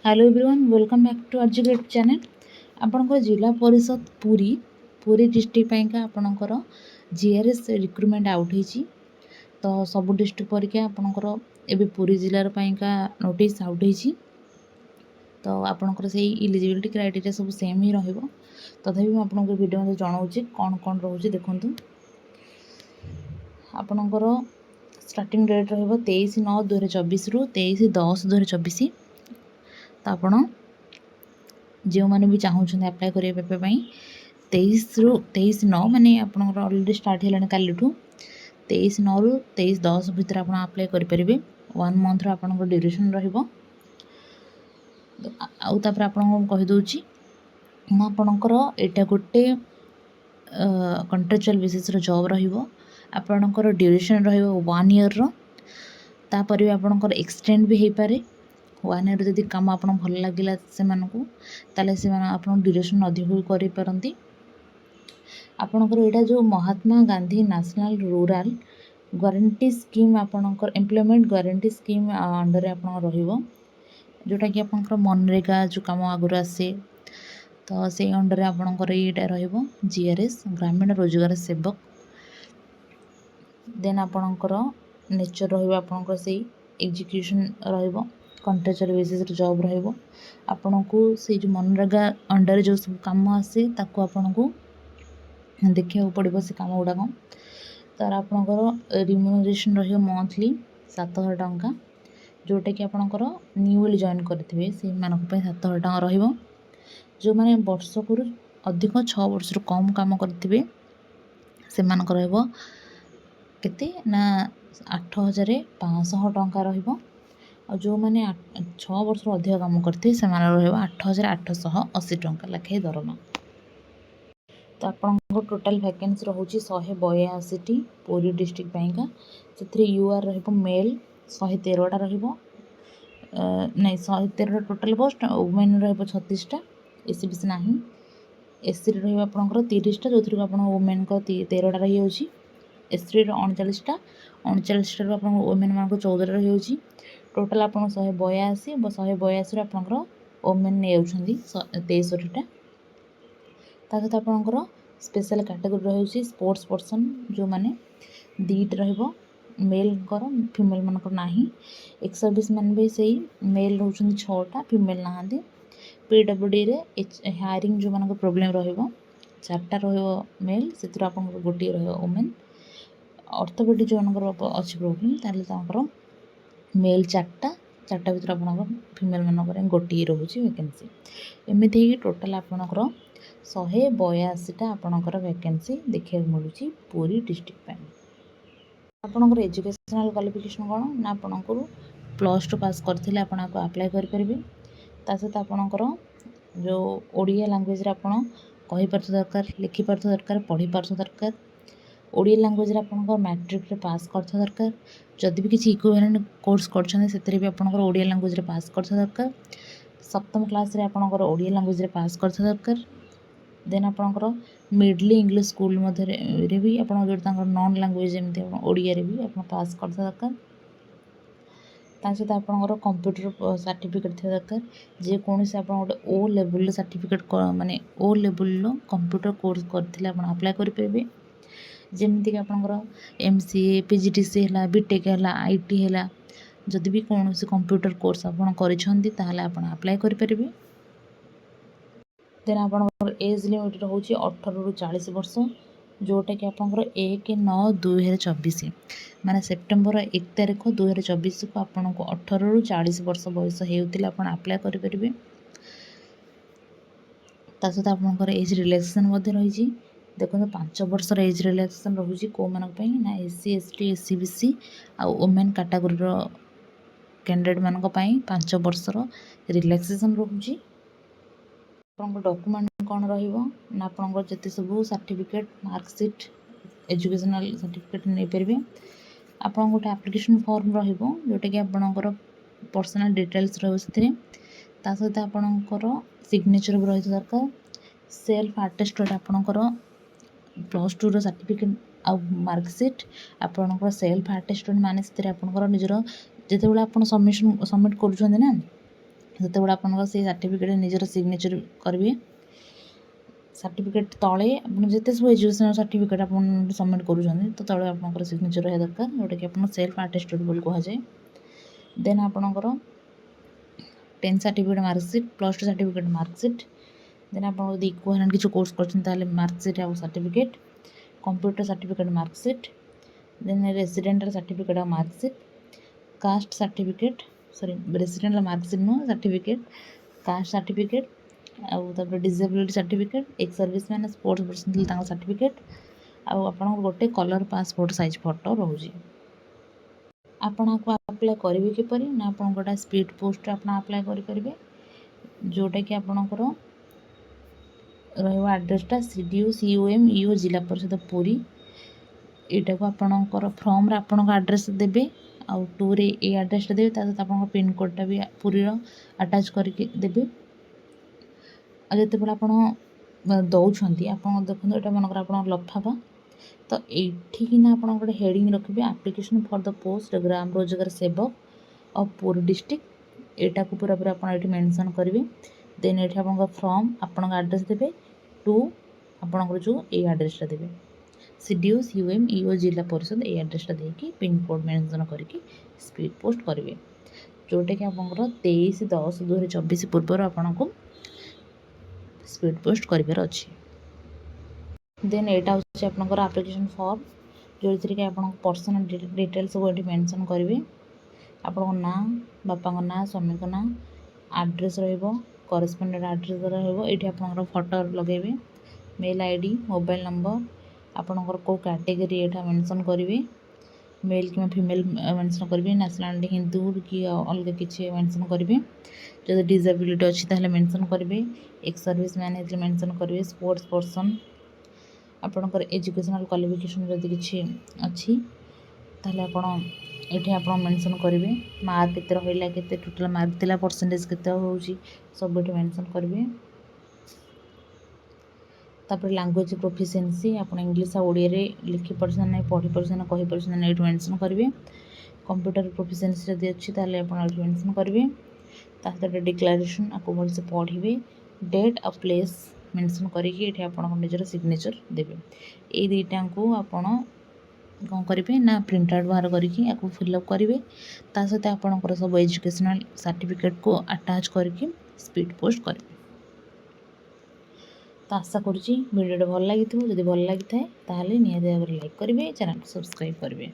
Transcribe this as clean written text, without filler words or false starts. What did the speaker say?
Hello everyone welcome back to आरजीग्रेड channel. आपणकर जिला परिषद पुरी पुरी डिस्ट्रिक्ट पाइका आपणकर जीआरएस रिक्रुटमेंट आउट होईची। तो सब डिस्ट्रिक्ट परीक्षा आपणकर एबे पुरी जिलार पाइका नोटिस आउट होईची। तो आपणकर से इलिजिबिलिटी क्राइटेरिया सब सेम ही रहिबो। तथापि मैं आपणकर वीडियो में जणाउची कोन कोन रहउची देखंतु। आपणकर स्टार्टिंग डेट रहिबो 23/9/2024 रु 23/10/2024। तो आपण जो मैंने भी चाहूँ अप्लाई करने 23/9 माने आपंकर अलरेडी स्टार्ट है कल 23/9 रु 23/10 भितर आप अप्लाई करेंगे। 1 मंथ आपंकर ड्यूरेशन रपर आपको कहीदे आपणकर यहाँ गोटे कंट्राक्चुअल बेसिस जॉब रपर ड्यूरेशन र1 ईयर तापर भी आपंकर एक्सटेंड भी हो पारे। 1 ईयर जदि कम आप भल लगे से आप ड्यूरेशन अधिक भी करपारती। आपणकर यहाँ जो Mahatma Gandhi national rural guarantee scheme आपणकर एम्प्लॉयमेंट गारंटी स्कीम अंडर आप जोटा कि आपंकर मनरेगा जो कम आगुरी आसे तो से अंडर आपणकर यहाँ जीआरएस ग्रामीण रोजगार सेवक। देन आपणकर नेचर रपर से एग्जीक्यूशन कंट्राक्चुअल बेसिस जॉब आपन को से जो मनरेगा अंडर जो सब कम आसे ताको आपन को देखा पड़ो से कम गुड़ाक। तार आपंकर रिम्यूनरेशन मंथली 7,000 टंका जोटा कि आपंकर न्यूली जॉइन करेंगे से 7,000 टंका रहिबो। जो मैंने वर्षक अधिक 6 वर्ष कम काम करेंगे से केते ना 8,500 टंका रहिबो। और जो मैंने 6 वर्ष अधिक काम करते से 8,880 टंका लेखाएं दरमा। तो आपको टोटाल वैकेंसी रोचे 182 पुरी डिस्ट्रिक्ट पाइका से यूआर मेल 113टा नहीं 113 टोटाल पोस्ट वुमेन 36टा एससीबीसी ना एससी आपंकर 30टा जो थी आप वुमेन को 13टा रही एससी 39टा 39टा आप वुमेन मान 14 रही टोटाल आप 182 आपंकर वुमेन नहीं 63टा। सहित आपंकर स्पेशल कैटेगरी रही स्पोर्ट्स पर्सन जो मैंने 2टा मेल फीमेल मानक ना। एक्स सर्विस मैन भी से मेल रोच 6टा फीमेल ना। पीडब्ल्यूडी रे हायरिंग जो मान प्रोब्लेम र4टा मेल से आप गोटे वुमेन। ऑर्थोपेडिक जो अच्छी प्रोब्लेम तार मेल 4टा भर आप फीमेल मान गोटे रोचे वैकेंसी। एमती टोटाल आपंकर 182टा आपंकर वैकेंसी देखा मिलूँ पुरी डिस्ट्रिक्ट। आपंकर एजुकेशनल क्वालिफिकेशन कौन ना आपंकर +2 पास करते आप अप्लाई करेंगे। सहित आपंकर जो ओडिया लैंग्वेज आप कहीपर दरकार लिखिपार दरकार पढ़ीपार दरकार। ओडिया लैंग्वेज आपंकर मैट्रिक पास कर दरकार। जदि भी किसी इक्विवेलेंट कोर्स करते भी आपंकर ओडिया लैंग्वेज पास कर दरकार। 7th क्लास रे आपंकर ओडिया लैंग्वेज पास कर दरकार। देन आपंकर मिडल इंग्लिश स्कूल मध्य भी आप जो नॉन लैंग्वेज जमी ओडिया भी आप पास कर दरकार। सहित आपंकर कंप्यूटर सर्टिफिकेट थी दरकार। जेकोसी आप गोटे ओ लेवल सर्टिफिकेट माने ओ लेवल कंप्यूटर कोर्स करते अप्लाई करेंगे। जमीक आपंकर MCA PGDC है बीटेक है IT है जदि भी कौन कंप्यूटर कोर्स आप अप्लाई करेंगे। देन आपंकर एज लिमिट रोचे 18 रु 40 वर्ष जोटा कि आपंकर 1/9/2024 माने सेप्टेम्बर 1 तारिख 2024 को आपन को 18 रु 40 वर्ष बयस होते आप अप्लाई करेंगे। सहित आपंकर एज रिलैक्सेशन रही देखो 5 वर्ष एज रिलैक्सेशन रोचे कौ मान ना SC ST SCBC आउ वुमेन कैटेगरी कैंडिडेट मान 5 वर्ष रिलैक्सेशन रोचे। आपंकर डॉक्यूमेंट कौन ना आपंकर जिते सब सर्टिफिकेट मार्कशीट एजुकेशनल सर्टिफिकेट नहीं पारे। आप गोटे एप्लिकेशन फॉर्म रोटा कि आपंकर पर्सनल डिटेल्स सहित आपंकर सिग्नेचर भी रही दरकार। सेल्फ अटेस्टेड आपंकर +2 सर्टिफिकेट आ मार्कशीट आपंकर सेल्फ अटेस्टेड माने आपंकर निजर जिते आप सबमिट कर ଯେତେବେଳେ ଆପଣଙ୍କର ସେଇ ସାର୍ଟିଫିକେଟ୍ ନିଜର ସିଗ୍ନେଚର୍ କରିବେ, ସାର୍ଟିଫିକେଟ୍ ତଳେ ଆପଣ ଯେତେ ସବୁ ଏଜୁକେସନାଲ୍ ସାର୍ଟିଫିକେଟ୍ ଆପଣ ସବମିଟ୍ କରୁଛନ୍ତି ତ ତଳେ ଆପଣଙ୍କର ସିଗ୍ନେଚର୍ ରହିବା ଦରକାର, ଯେଉଁଟାକି ଆପଣ ସେଲ୍ଫ ଆଟେଷ୍ଟେଡ୍ ବୋଲି କୁହାଯାଏ। ଦେନ୍ ଆପଣଙ୍କର 10th certificate marksheet, +2 certificate marksheet, then ଆପଣ ଯଦି ଇକ୍ୱାଲେଣ୍ଟ କିଛି କୋର୍ସ କରିଛନ୍ତି ତାହେଲେ ମାର୍କସିଟ୍ ଆଉ certificate, computer certificate marksheet, then residential certificate ଆଉ marksheet, caste certificate residential marksheet ନୁହଁ ସାର୍ଟିଫିକେଟ୍, କାଷ୍ଟ ସାର୍ଟିଫିକେଟ୍, ଆଉ ତାପରେ disability certificate, ex serviceman sports person ଥିଲେ ତାଙ୍କ ସାର୍ଟିଫିକେଟ୍, ଆଉ ଆପଣଙ୍କର ଗୋଟେ କଲର୍ ପାସପୋର୍ଟ ସାଇଜ୍ ଫଟୋ ରହୁଛି। ଆପଣ ଆକୁ ଆପ୍ଲାଏ କରିବେ କିପରି ନା ଆପଣ ଗୋଟେ ସ୍ପିଡ୍ ପୋଷ୍ଟରେ ଆପଣ ଆପ୍ଲାଏ କରିପାରିବେ, ଯେଉଁଟାକି ଆପଣଙ୍କର ରହିବ ଆଡ୍ରେସଟା CDO COM EO ଜିଲ୍ଲା ପରିଷଦ ପୁରୀ। ଏଇଟାକୁ ଆପଣଙ୍କର ଫର୍ମରେ ଆପଣଙ୍କ ଆଡ୍ରେସ୍ ଦେବେ, ଆଉ 2ରେ ଏଇ ଆଡ୍ରେସଟା ଦେବେ, ତା ସହିତ ଆପଣଙ୍କ ପିନ୍କୋଡ଼୍ଟା ବି ପୁରୀର ଆଟାଚ୍ କରିକି ଦେବେ। ଆଉ ଯେତେବେଳେ ଆପଣ ଦେଉଛନ୍ତି ଆପଣ ଦେଖନ୍ତୁ ଏଇଟା ମନେକର ଆପଣଙ୍କ ଲଫାଫା, ତ ଏଇଠିକିନା ଆପଣ ଗୋଟେ ହେଡ଼ିଂ ରଖିବେ ଆପ୍ଲିକେସନ୍ ଫର୍ ଦ ପୋଷ୍ଟ ଗ୍ରାମ ରୋଜଗାର ସେବକ ଅଫ୍ ପୁରୀ ଡିଷ୍ଟ୍ରିକ୍ଟ। ଏଇଟାକୁ ପୁରାପୁରି ଆପଣ ଏଇଠି ମେନସନ୍ କରିବେ। ଦେନ୍ ଏଇଠି ଆପଣଙ୍କ ଫର୍ମ ଆପଣଙ୍କ ଆଡ୍ରେସ୍ ଦେବେ, ଟୁ ଆପଣଙ୍କର ଯେଉଁ ଏଇ ଆଡ୍ରେସଟା ଦେବେ, CDO COM EO ଜିଲ୍ଲା ପରିଷଦ ଏଇ ଆଡ୍ରେସଟା ଦେଇକି ପିନ୍କୋଡ଼୍ ମେନସନ୍ କରିକି ସ୍ପିଡ୍ ପୋଷ୍ଟ କରିବେ, ଯେଉଁଟାକି ଆପଣଙ୍କର 23/10/2024 ପୂର୍ବରୁ ଆପଣଙ୍କୁ ସ୍ପିଡ୍ ପୋଷ୍ଟ କରିବାର ଅଛି। ଦେନ୍ ଏଇଟା ହେଉଛି ଆପଣଙ୍କର ଆପ୍ଲିକେସନ୍ ଫର୍ମ, ଯେଉଁଥିରେ କି ଆପଣଙ୍କ ପର୍ସନାଲ୍ ଡିଟେଲ୍ସ ସବୁ ଏଠି ମେନସନ୍ କରିବେ। ଆପଣଙ୍କ ନାଁ, ବାପାଙ୍କ ନାଁ, ସ୍ୱାମୀଙ୍କ ନାଁ, ଆଡ୍ରେସ୍ ରହିବ, କରେସ୍ପଣ୍ଡେଣ୍ଟ ଆଡ୍ରେସ୍ ରହିବ, ଏଇଠି ଆପଣଙ୍କର ଫଟୋ ଲଗାଇବେ, ମେଲ୍ ID, ମୋବାଇଲ୍ ନମ୍ବର, ଆପଣଙ୍କର କେଉଁ କ୍ୟାଟେଗୋରୀ ଏଇଟା ମେନସନ୍ କରିବେ, ମେଲ୍ କିମ୍ବା ଫିମେଲ୍ ମେନସନ୍ କରିବେ, ନ୍ୟାସନାଲିଟି ହିନ୍ଦୁ କି ଅଲଗା କିଛି ମେନସନ୍ କରିବେ, ଯଦି ଡିସେବିଲିଟି ଅଛି ତାହେଲେ ମେନସନ୍ କରିବେ, ଏକ୍ସ ସର୍ଭିସମ୍ୟାନ୍ ହେଇଥିଲେ ମେନସନ୍ କରିବେ, ସ୍ପୋର୍ଟସ୍ ପର୍ସନ୍, ଆପଣଙ୍କର ଏଜୁକେସନାଲ୍ କ୍ୱାଲିଫିକେସନ୍ ଯଦି କିଛି ଅଛି ତାହେଲେ ଆପଣ ଏଠି ଆପଣ ମେନସନ୍ କରିବେ, ମାର୍କ କେତେ ରହିଲା, କେତେ ଟୋଟାଲ୍ ମାର୍କ ଥିଲା, ପରସେଣ୍ଟେଜ୍ କେତେ ହେଉଛି ସବୁ ଏଠି ମେନସନ୍ କରିବେ। ତାପରେ ଲାଙ୍ଗୁଏଜ୍ ପ୍ରୋଫିସିଏନ୍ସି ଆପଣ ଇଂଲିଶ ଆଉ ଓଡ଼ିଆରେ ଲେଖି ପାରୁଛନ୍ତି ନାହିଁ, ପଢ଼ି ପାରୁଛନ୍ତି ନା କହି ପାରୁଛନ୍ତି ନା ଏଇଠି ମେନସନ୍ କରିବେ। କମ୍ପ୍ୟୁଟର ପ୍ରୋଫିସିଏନ୍ସି ଯଦି ଅଛି ତାହେଲେ ଆପଣ ଏଇଠି ମେନସନ୍ କରିବେ। ତା ସହିତ ଡିକ୍ଲାରେସନ୍ ଆକୁ ଭଲସେ ପଢ଼ିବେ, ଡେଟ୍ ଆଉ ପ୍ଲେସ୍ ମେନସନ୍ କରିକି ଏଠି ଆପଣଙ୍କ ନିଜର ସିଗ୍ନେଚର୍ ଦେବେ। ଏଇ ଦୁଇଟାଙ୍କୁ ଆପଣ କ'ଣ କରିବେ ନା ପ୍ରିଣ୍ଟ ଆଉଟ୍ ବାହାର କରିକି ଆକୁ ଫିଲ୍ଅପ୍ କରିବେ, ତା ସହିତ ଆପଣଙ୍କର ସବୁ ଏଜୁକେସନାଲ୍ ସାର୍ଟିଫିକେଟ୍କୁ ଆଟାଚ୍ କରିକି ସ୍ପିଡ୍ ପୋଷ୍ଟ କରିବେ। ତ ଆଶା କରୁଛି ଭିଡ଼ିଓଟା ଭଲ ଲାଗିଥିବ, ଯଦି ଭଲ ଲାଗିଥାଏ ତାହେଲେ ନିହାତି ଭାବରେ ଲାଇକ୍ କରିବେ, ଚ୍ୟାନେଲକୁ ସବସ୍କ୍ରାଇବ୍ କରିବେ।